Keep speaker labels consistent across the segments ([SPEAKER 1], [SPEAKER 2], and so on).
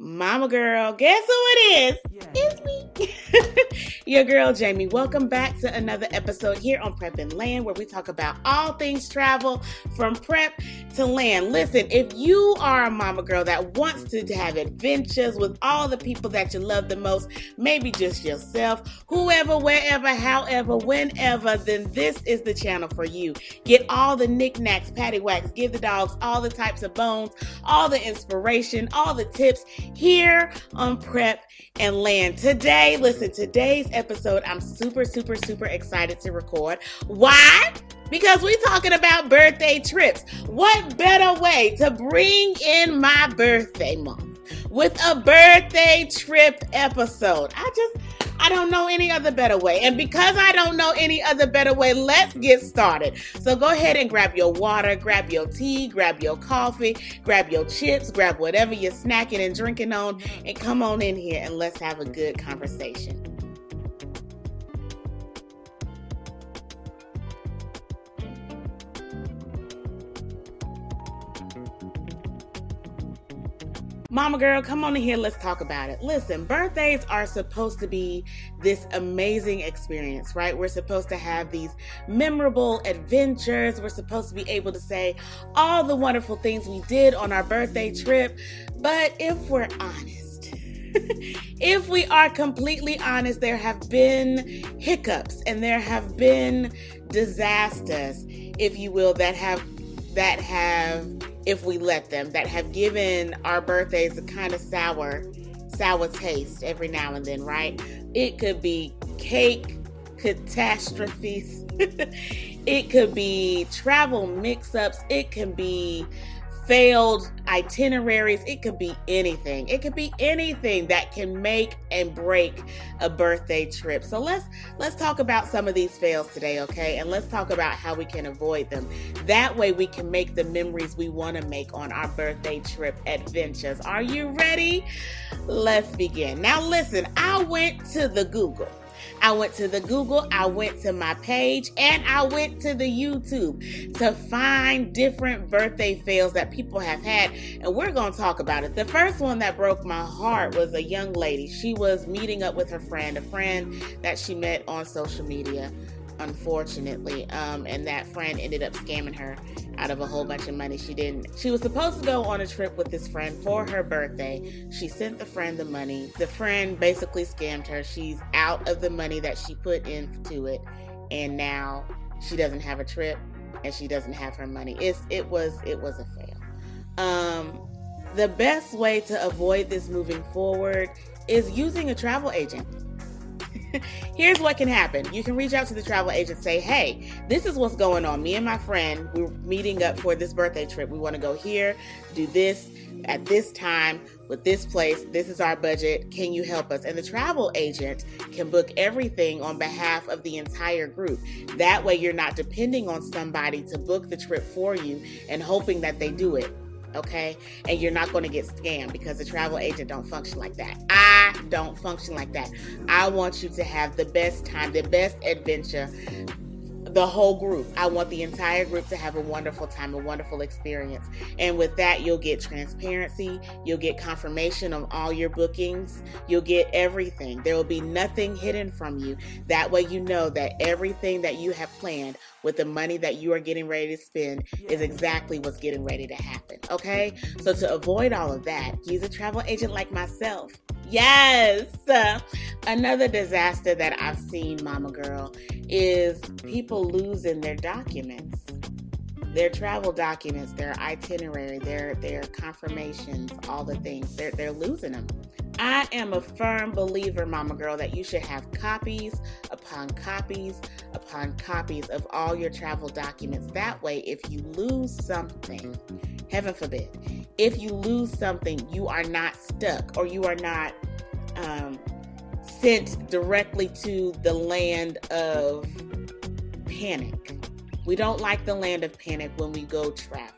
[SPEAKER 1] Mama girl, guess who it is? It's me. Your girl Jamie. Welcome back to another episode here on Prep and Land, where we talk about all things travel from prep to land. Listen, if you are a mama girl that wants to have adventures with all the people that you love the most, maybe just yourself, whoever, wherever, however, whenever, then this is the channel for you. Get all the knickknacks, paddywhacks, give the dogs all the types of bones, all the inspiration, all the tips here on Prep and Land. Today, listen, today's episode, I'm super excited to record. Why? Because we're talking about birthday trips. What better way to bring in my birthday month with a birthday trip episode? I don't know any other better way. And because I don't know any other better way, let's get started. So go ahead and grab your water, grab your tea, grab your coffee, grab your chips, grab whatever you're snacking and drinking on, and come on in here and let's have a good conversation. Mama girl, come on in here. Let's talk about it. Listen, birthdays are supposed to be this amazing experience, right? We're supposed to have these memorable adventures. We're supposed to be able to say all the wonderful things we did on our birthday trip. But if we're honest, if we are completely honest, there have been hiccups and there have been disasters, if you will, that have, if we let them, that have given our birthdays a kind of sour taste every now and then, right? It could be cake catastrophes. It could be travel mix-ups. It can be failed itineraries. It could be anything. It could be anything that can make and break a birthday trip. So let's talk about some of these fails today, okay? And let's talk about how we can avoid them. That way we can make the memories we want to make on our birthday trip adventures. Are you ready? Let's begin. Now listen, I went to the Google, I went to my page, and I went to the YouTube to find different birthday fails that people have had, and we're going to talk about it. The first one that broke my heart was a young lady. She was meeting up with her friend, a friend that she met on social media, unfortunately, and that friend ended up scamming her out of a whole bunch of money. She was supposed to go on a trip with this friend for her birthday. She sent the friend the money. The friend basically scammed her. She's out of the money that she put into it, and now she doesn't have a trip and she doesn't have her money. It was a fail. The best way to avoid this moving forward is using a travel agent. Here's what can happen. You can reach out to the travel agent, say, hey, this is what's going on. Me and my friend, we're meeting up for this birthday trip. We want to go here, do this at this time with this place. This is our budget. Can you help us? And the travel agent can book everything on behalf of the entire group. That way you're not depending on somebody to book the trip for you and hoping that they do it. Okay? And you're not going to get scammed because the travel agent don't function like that. I don't function like that. I want you to have the best time, the best adventure, the whole group. I want the entire group to have a wonderful time, a wonderful experience. And with that, you'll get transparency. You'll get confirmation of all your bookings. You'll get everything. There will be nothing hidden from you. That way you know that everything that you have planned with the money that you are getting ready to spend is exactly what's getting ready to happen, okay? So to avoid all of that, use a travel agent like myself. Yes! Another disaster that I've seen, Mama Girl, is people losing their documents. Their travel documents, their itinerary, their confirmations, all the things. They're losing them. I am a firm believer, Mama Girl, that you should have copies upon copies upon copies of all your travel documents. That way, if you lose something, heaven forbid, if you lose something, you are not stuck or you are not sent directly to the land of panic. We don't like the land of panic when we go travel.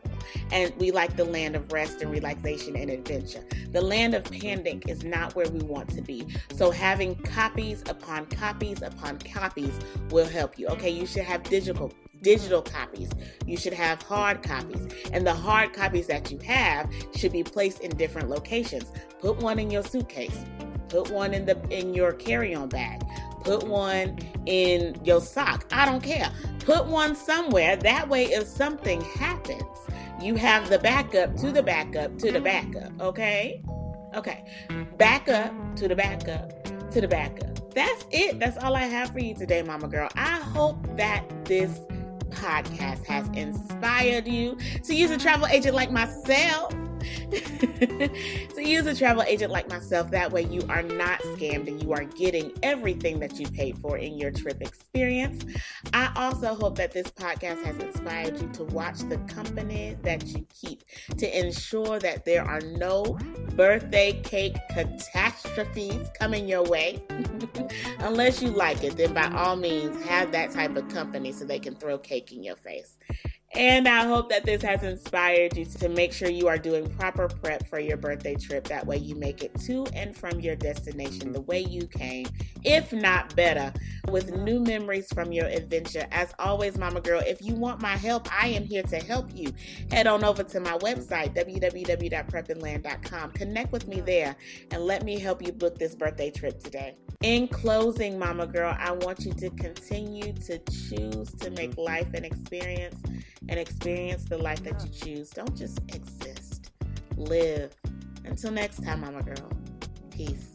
[SPEAKER 1] And we like the land of rest and relaxation and adventure. The land of panic is not where we want to be. So having copies upon copies upon copies will help you. Okay, you should have digital digital copies. You should have hard copies. And the hard copies that you have should be placed in different locations. Put one in your suitcase. Put one in your carry-on bag. Put one in your sock. I don't care. Put one somewhere. That way, if something happens, you have the backup to the backup to the backup. Okay? Okay. Backup to the backup to the backup. That's it. That's all I have for you today, Mama Girl. I hope that this podcast has inspired you to use a travel agent like myself. That way you are not scammed and you are getting everything that you paid for in your trip experience. I also hope that this podcast has inspired you to watch the company that you keep to ensure that there are no birthday cake catastrophes coming your way. Unless you like it, then by all means have that type of company so they can throw cake in your face. And I hope that this has inspired you to make sure you are doing proper prep for your birthday trip. That way you make it to and from your destination the way you came, if not better, with new memories from your adventure. As always, Mama Girl, if you want my help, I am here to help you. Head on over to my website, www.preppinland.com. Connect with me there and let me help you book this birthday trip today. In closing, Mama Girl, I want you to continue to choose to make life an experience and experience the life that you choose. Don't just exist. Live. Until next time, Mama Girl. Peace.